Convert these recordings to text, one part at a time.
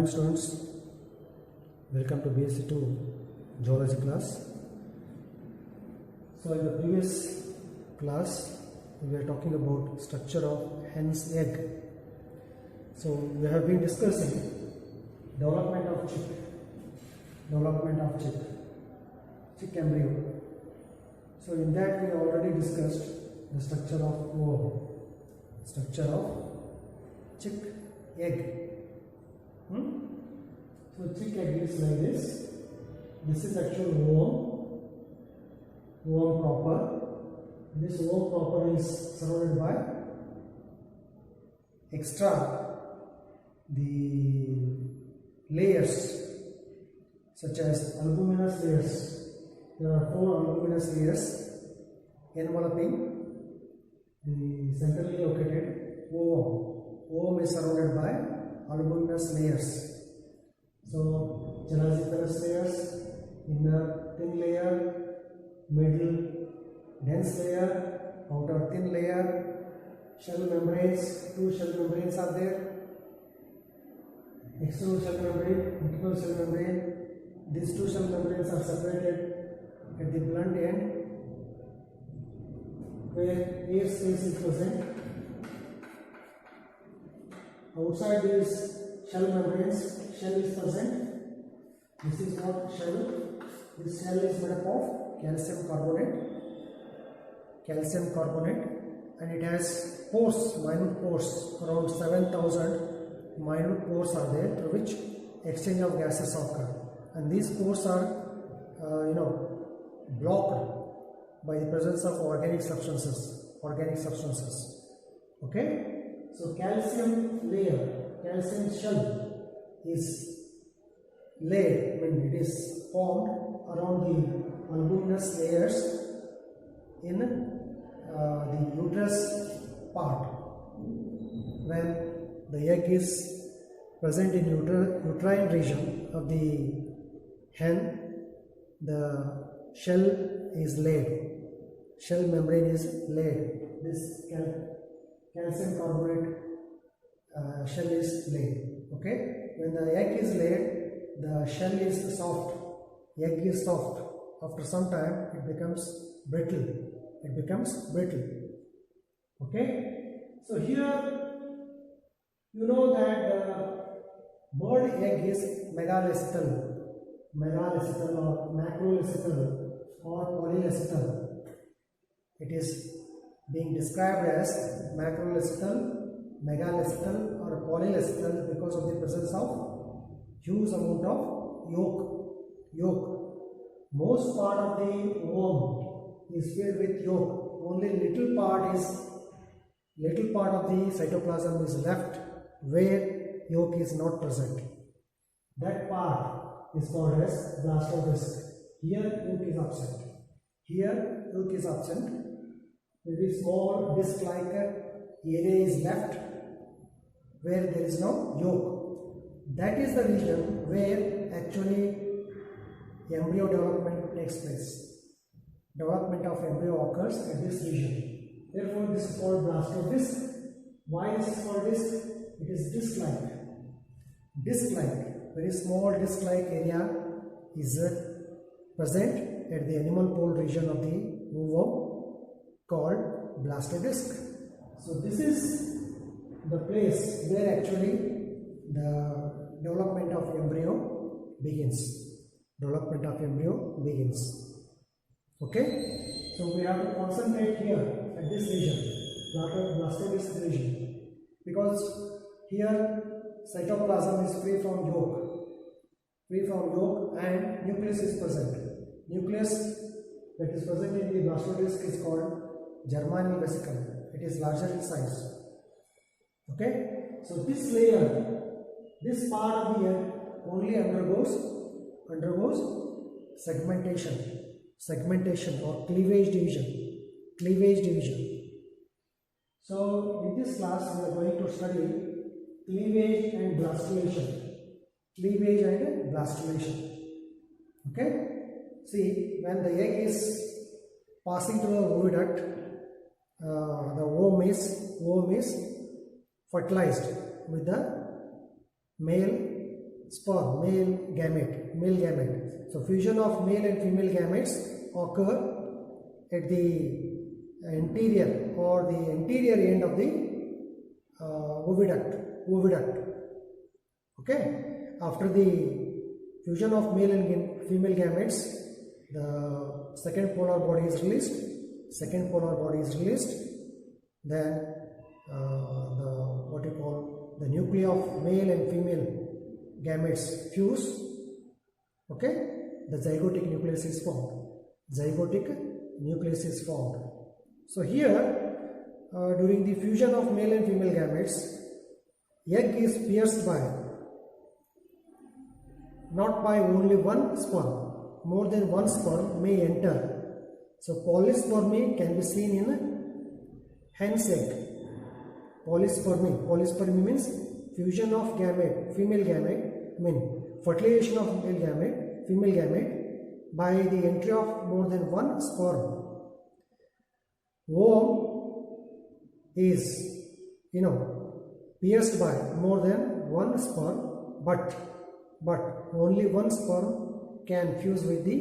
Students, welcome to BSc 2 Geology class. So in the previous class we were talking about structure of hen's egg. So we have been discussing development of chick embryo. So in that we already discussed the structure of chick egg. So chick egg is like this. This is actual ovum proper. This ovum proper is surrounded by extra the layers such as albuminous layers. There are 4 albuminous layers enveloping the centrally located ovum. Ovum is surrounded by albuminous layers. So gelatinous layers, inner thin layer, middle dense layer, outer thin layer, shell membranes, 2 shell membranes are there, external shell membrane, internal shell membrane. These 2 shell membranes are separated at the blunt end where air space is present. Outside these shell membranes, shell is present. This is what shell. This shell is made up of calcium carbonate, and it has pores, minute pores, around 7,000 minute pores are there through which exchange of gases occur, and these pores are blocked by the presence of organic substances. Okay, so calcium shell is laid, it is formed around the albuminous layers in the uterus part. When the egg is present in uterine region of the hen, the shell is laid, shell membrane is laid. This calcium carbonate shell is laid. Okay, when the egg is laid, the shell is soft, egg is soft. After some time it becomes brittle. Okay, so here you know that the bird egg is megalecythal or macrolecythal or polylecythal. It is being described as macrolecythal, megalecythal or polylecythal because of the presence of huge amount of yolk. Most part of the ovum is filled with yolk. Only little part of the cytoplasm is left where yolk is not present. That part is called as blastodisk. Here yolk is absent. Very small disc-like area is left where there is no yolk. That is the region where actually embryo development takes place. Development of embryo occurs at this region. Therefore, this is called blastodisk. Why this is called disc? It is disc-like. Very small disc-like area is present at the animal pole region of the ovum called blastodisk. So this is the place where actually the development of embryo begins. Okay, so we have to concentrate here at this region, blastodisk region, because here cytoplasm is free from yolk and nucleus is present. Nucleus that is present in the blastodisk is called germinal vesicle. It is larger in size. Okay, so this layer, this part of the egg only undergoes segmentation or cleavage division. So in this class we are going to study cleavage and blastulation. Okay, see, when the egg is passing through the oviduct, the ovum is fertilized with the male sperm, male gamete. So fusion of male and female gametes occur at the anterior or the anterior end of the oviduct. Okay, after the fusion of male and female gametes, the second polar body is released. Then the nuclei of male and female gametes fuse. Okay, the zygotic nucleus is formed. So here, during the fusion of male and female gametes, egg is pierced by not by only one sperm. More than one sperm may enter. So polyspermy can be seen in hen's egg. Polyspermy means fusion of female gamete, fertilization of female gamete by the entry of more than one sperm. Ovum is, pierced by more than one sperm, but only one sperm can fuse with the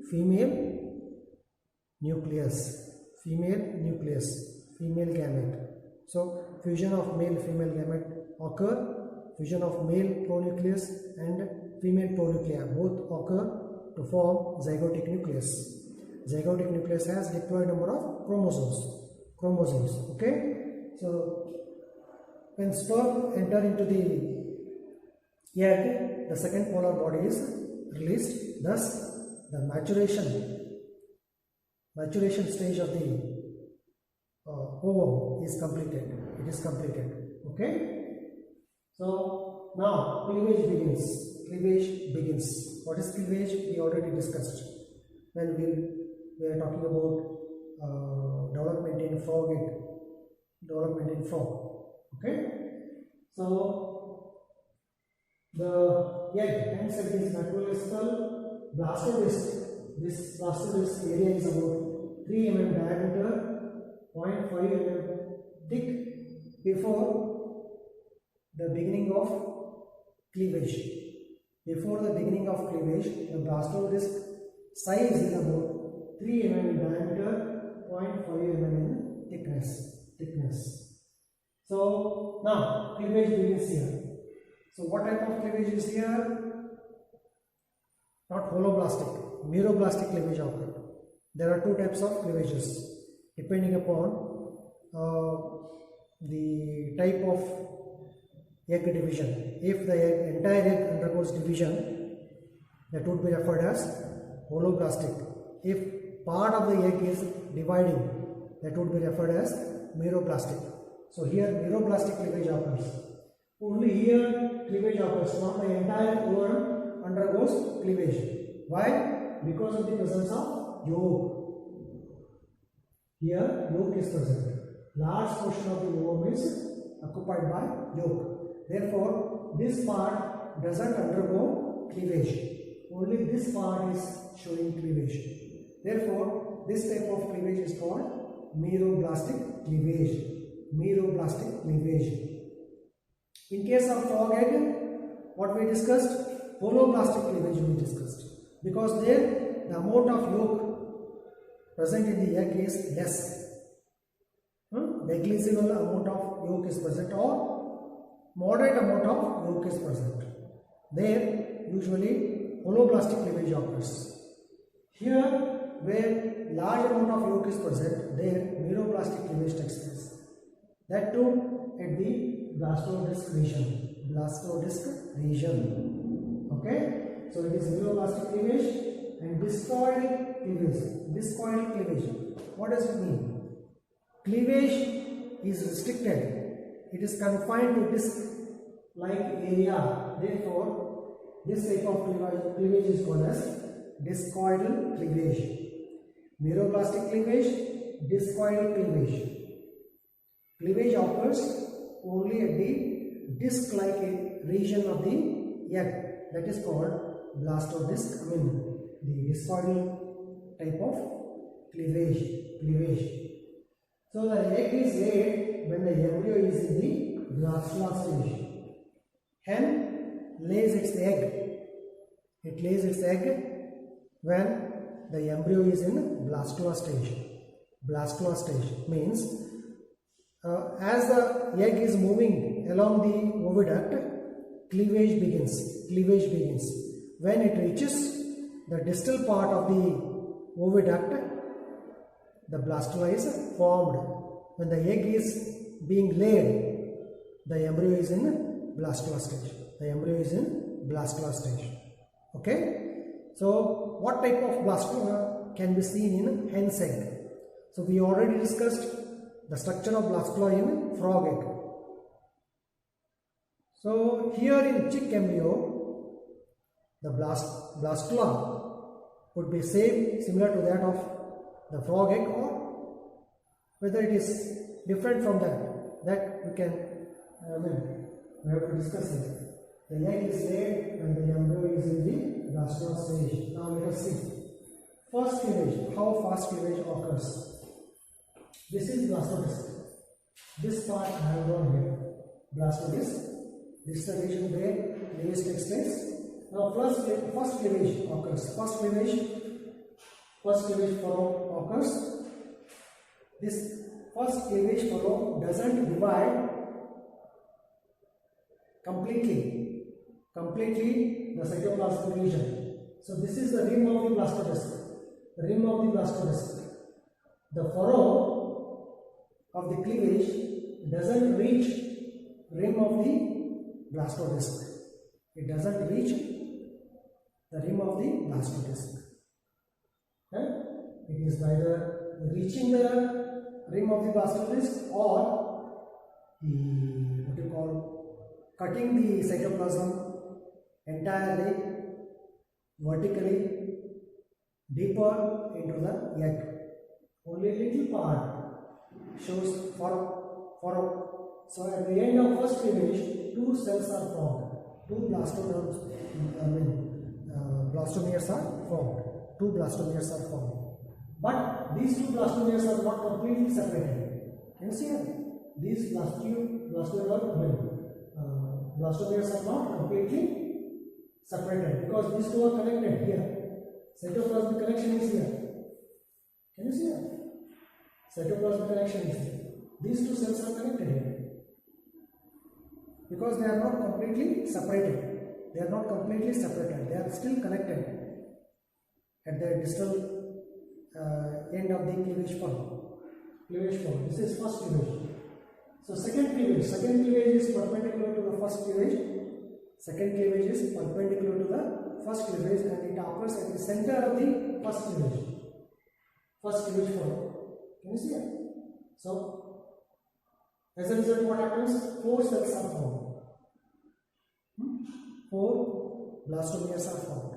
female nucleus, female gamete. So fusion of male-female gamete occur. Fusion of male pronucleus and female pronuclei both occur to form zygotic nucleus. Zygotic nucleus has diploid number of chromosomes. Okay, so when sperm enter into the egg, the second polar body is released. Thus, the maturation stage of the ovum is completed. It is completed. Okay. So now cleavage begins. What is cleavage? We already discussed when we are talking about development in frog egg. Okay. So the egg, hence it is macrolescal blastodisc. This blastodisc area is about 3 mm diameter, 0.5 mm thick before the beginning of cleavage. Before the beginning of cleavage, the blastodisc size is about 3 mm in diameter, 0.5 mm in thickness. So now cleavage begins here. So what type of cleavage is here? Not holoblastic, meroblastic cleavage occurs. There are two types of cleavages depending upon the type of egg division. If the entire egg undergoes division, that would be referred as holoblastic. If part of the egg is dividing, that would be referred as meroblastic. So here meroblastic cleavage occurs. Only here cleavage occurs, not the entire ovum undergoes cleavage. Why? Because of the presence of yolk. Here yolk is present. Large portion of the ovum is occupied by yolk. Therefore, this part doesn't undergo cleavage. Only this part is showing cleavage. Therefore, this type of cleavage is called meroblastic cleavage. In case of frog egg, what we discussed, holoblastic cleavage we discussed. Because there the amount of yolk present in the egg is less. Negligible amount of yolk is present or moderate amount of yolk is present. There usually holoblastic cleavage occurs. Here where large amount of yolk is present, there meroblastic cleavage takes place. That too at the blastodisc region. Okay, so it is meroblastic cleavage and discoid cleavage. What does it mean? Cleavage is restricted. It is confined to disc-like area. Therefore, this type of cleavage is called as discoidal cleavage. Meroblastic cleavage, discoidal cleavage. Cleavage occurs only at the disc-like region of the egg. That is called blastodisc. The discoidal type of cleavage. So the egg is laid when the embryo is in the blastula stage. Hen lays its egg. It lays its egg when the embryo is in blastula stage. Blastula stage means as the egg is moving along the oviduct, cleavage begins. Cleavage begins. When it reaches the distal part of the oviduct, the blastula is formed. When the egg is being laid, the embryo is in blastula stage. The embryo is in blastula stage. Okay? So, what type of blastula can be seen in hen's egg? So, we already discussed the structure of blastula in frog egg. So, here in chick embryo, the blastula would be similar to that of the frog egg, or whether it is different from that we can, we have to discuss it. The egg is laid and the embryo is in the blastula stage. Now let us see. First cleavage, how fast cleavage occurs. This is blastodisc. This part I have drawn here. Blastodisc. This is the region where cleavage takes place. Now first cleavage occurs. First cleavage furrow occurs. This first cleavage furrow doesn't divide completely the cytoplasmic region. So this is the rim of the blastodisc. The rim of the blastodisc. The furrow of the cleavage doesn't reach rim of the blastodisc. It doesn't reach the rim of the blastodisc. Okay? It is neither reaching the rim of the blastodisc or cutting the cytoplasm entirely vertically deeper into the egg. Only little part shows furrow. So at the end of first cleavage, two cells are formed. Two blastomeres are formed. Two blastomeres are formed. But these two blastomeres are not completely separated. Can you see here? These blastomeres are not completely separated because these two are connected here. Cytoplasmic connection is here. Can you see here? Cytoplasmic connection is here. These two cells are connected here because they are not completely separated. They are not completely separated. They are still connected at the distal end of the cleavage furrow. This is first cleavage. So second cleavage is perpendicular to the first cleavage. Second cleavage is perpendicular to the first cleavage and it occurs at the center of the first cleavage. First cleavage furrow. Can you see it? So as a result, what happens? Four cells are formed. Four blastomeres are formed.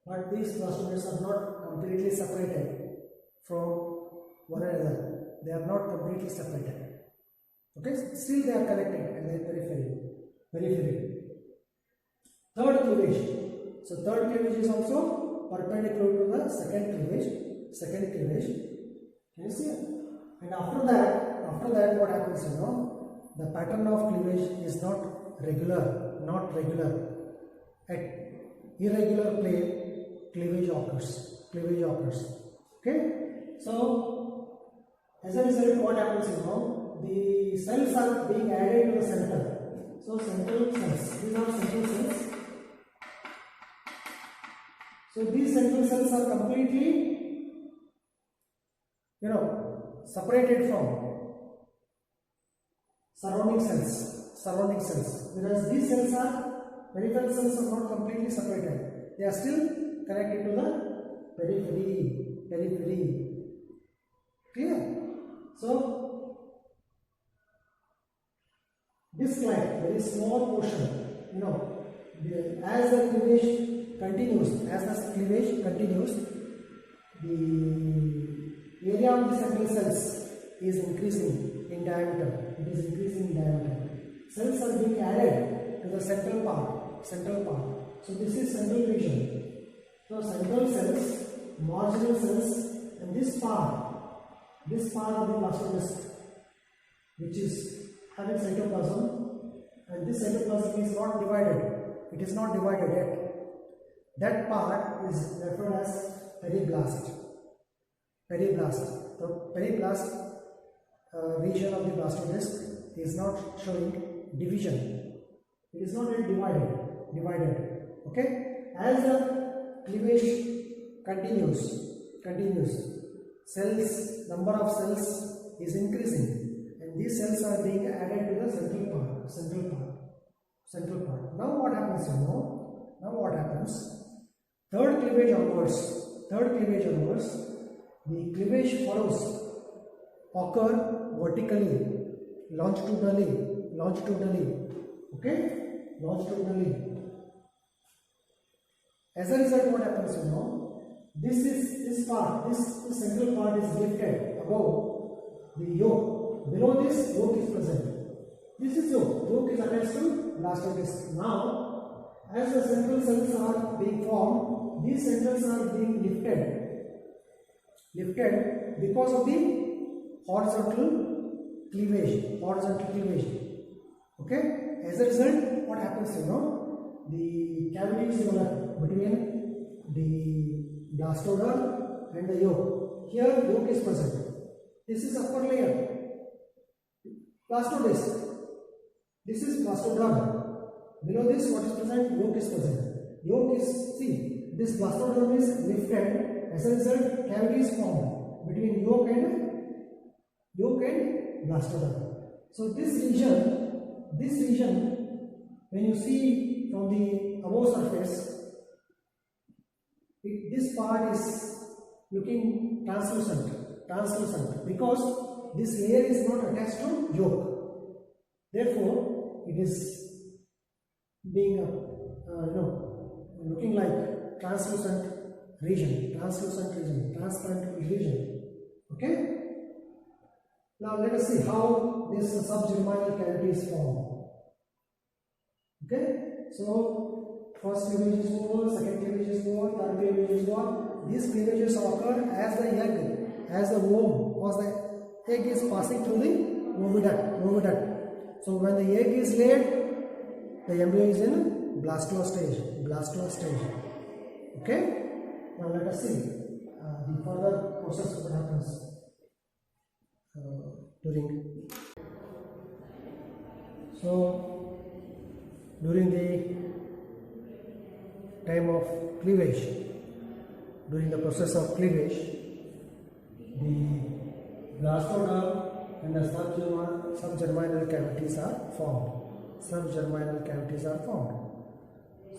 But these blastomeres are not completely separated from one another. They are not completely separated. Okay, still they are connected at the periphery. Third cleavage. So third cleavage is also perpendicular to the second cleavage. Can you see it? And after that what happens, the pattern of cleavage is not regular. At irregular plane, cleavage occurs. Okay? So as a result, what happens, the cells are being added to the center. So central cells, these are central cells. So these central cells are completely, separated from surrounding cells. Whereas these cells peripheral cells are not completely separated. They are still connected to the periphery. Clear? So disc-like, very small portion, as the cleavage continues, the area of the central cells is increasing in diameter. Cells are being added to the central part. So this is central region. So central cells, marginal cells, and this part of the blastodisc, which is having cytoplasm, and this cytoplasm is not divided. It is not divided yet. That part is referred as periblast. Periblast. The periblast region of the blastodisc is not showing division. It is not yet divided. Okay. As the cleavage continues, cells, number of cells is increasing, and these cells are being added to the central part. Now what happens? Now what happens? Third cleavage onwards, the cleavage furrows occur vertically, longitudinally. Okay, longitudinally. As a result, what happens? This central part is lifted above the yolk. Below this, yolk is present. This is yolk. Yolk is attached to blastodisc. Now, as the central cells are being formed, these centers are being lifted because of the horizontal cleavage. Okay. As a result, what happens? The cavities develop between the blastoderm and the yolk. Here, yolk is present. This is upper layer, blastodisc. This is blastoderm. Below this, what is present? Yolk is present. See, this blastoderm is lifted. As a result, cavity is formed between yolk and blastoderm. So this region, when you see from the above surface, this part is looking translucent because this layer is not attached to yolk. Therefore, it is being looking like transparent region. Okay. Now let us see how this subgerminal cavity is formed. Okay. So first cleavage is over, second cleavage is over, third cleavage is over. These cleavages occur as the womb or the egg is passing through the oviduct. So when the egg is laid, the embryo is in blastoid stage. Okay. Now let us see the further process what happens during the time of cleavage, during the process of cleavage, the blastoderm and the subgerminal cavities are formed.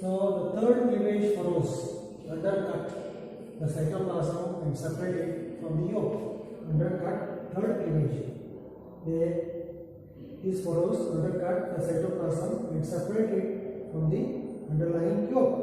So the third cleavage furrows undercut the cytoplasm and separate it from the yolk. Undercut, third cleavage. These furrows undercut the cytoplasm and separate it from the underlying yolk.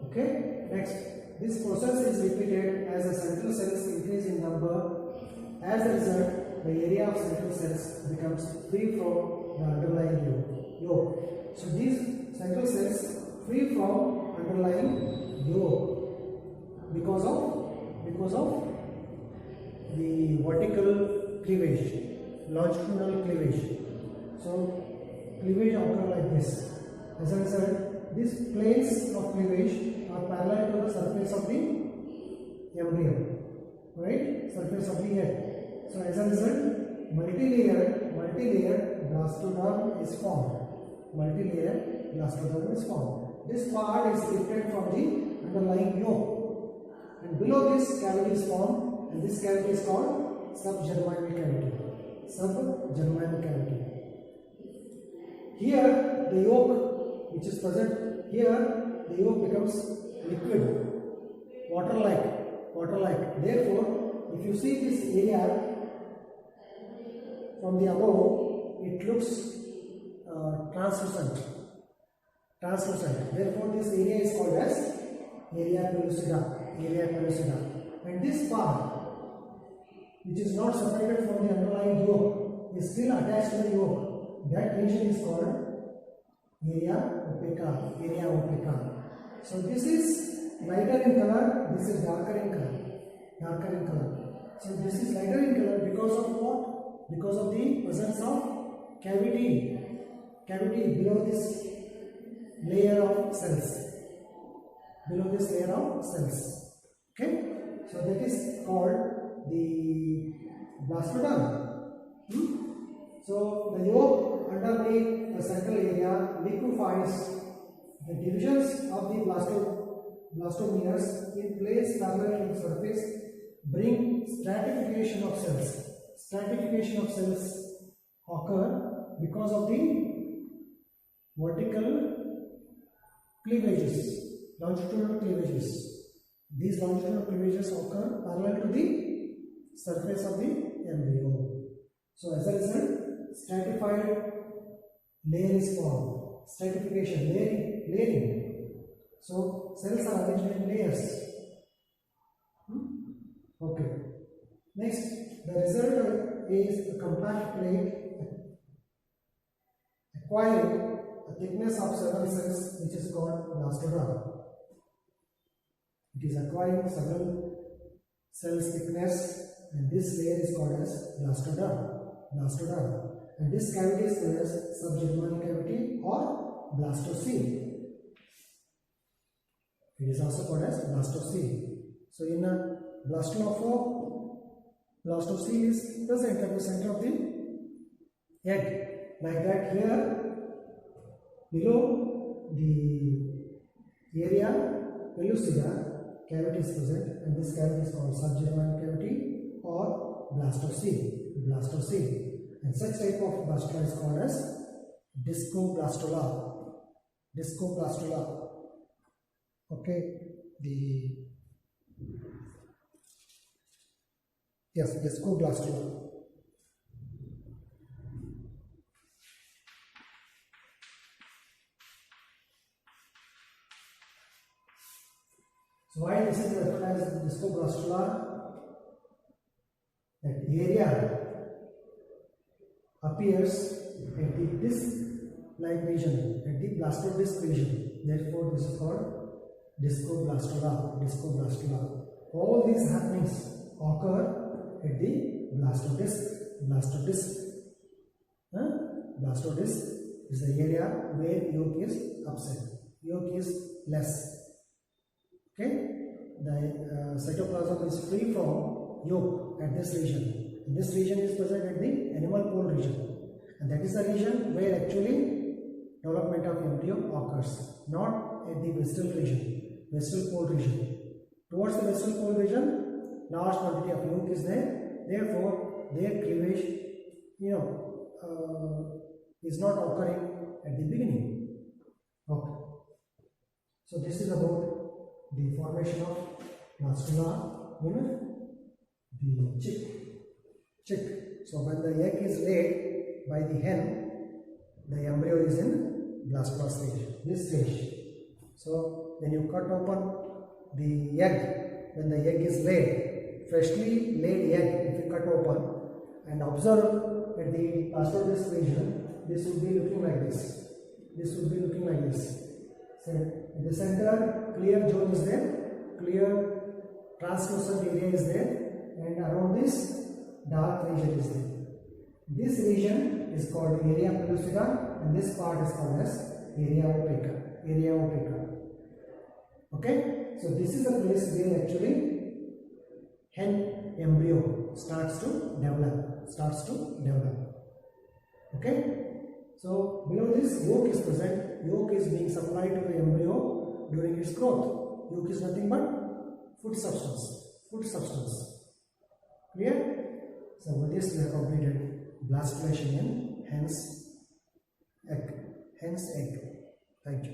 Okay. Next, this process is repeated as the central cells increase in number. As a result, the area of central cells becomes free from the underlying yolk. So these central cells free from underlying yolk because of the vertical cleavage, longitudinal cleavage. So cleavage occur like this. As a result, these planes of cleavage are parallel to the surface of the embryo, right? Surface of the egg. So as a result, multi-layer blastoderm is formed. This part is lifted from the underlying yolk, and below this cavity is formed, and this cavity is called subgerminal cavity. Here the yolk which is present here, the yolk becomes liquid, water-like. Therefore, if you see this area from the above, it looks translucent. Therefore, this area is called as area pellucida. And this part, which is not separated from the underlying yolk, is still attached to the yolk. That region is called area opaca. So this is lighter in color, this is darker in color. So this is lighter in color because of what? Because of the presence of cavity cavity below this layer of cells. Below this layer of cells. Okay? So that is called the blastoderm. So the yolk underneath the central area liquefies. The divisions of the blastomeres in place parallel to the surface bring stratification of cells. Stratification of cells occur because of the vertical cleavages, longitudinal cleavages. These longitudinal cleavages occur parallel to the surface of the embryo. So as a result, stratified layer is formed. Stratification, layering. So cells are arranged in layers. Okay. Next, the result is a compact plate acquiring a thickness of several cells, which is called blastoderm. It is acquiring several cells thickness, and this layer is called as blastoderm. And this cavity is known as subgermanic cavity or blastocoele. It is also called as blastocoele. So in a blastocoele is present at the center of the egg. Like that here, below the area pellucida, cavity is present, and this cavity is called subgermanic cavity or blastocoele. And such type of blastula is called as discoblastula. Okay, discoblastula. So why this is referred as discoblastula? That area appears at the disc-like region, at the blastodisc region. Therefore, this is called discoblastula. All these happenings occur at the blastodisc. Blastodisc is the area where yolk is absent. Yolk is less. Okay, the cytoplasm is free from yolk at this region. And this region is present at the animal pole region, and that is the region where actually development of embryo occurs, not at the vestral region, vestral pole region. Towards the vestral pole region, large quantity of yolk is there. Therefore, their cleavage, is not occurring at the beginning. Okay. So this is about the formation of blastula in the chick. So when the egg is laid by the hen, the embryo is in blastula stage, this stage. So when you cut open the egg, when the egg is laid, freshly laid egg, if you cut open and observe at the blastodisc region, this would be looking like this. So in the center, clear zone is there, clear translucent area is there, and around this dark region is there. This region is called area pellucida, and this part is called as area opaca. Okay, so this is the place where actually hen embryo starts to develop. Okay, so below this yolk is present. Yolk is being supplied to the embryo during its growth. Yolk is nothing but food substance. Clear? So with this we have completed blastulation in hen's egg. Thank you.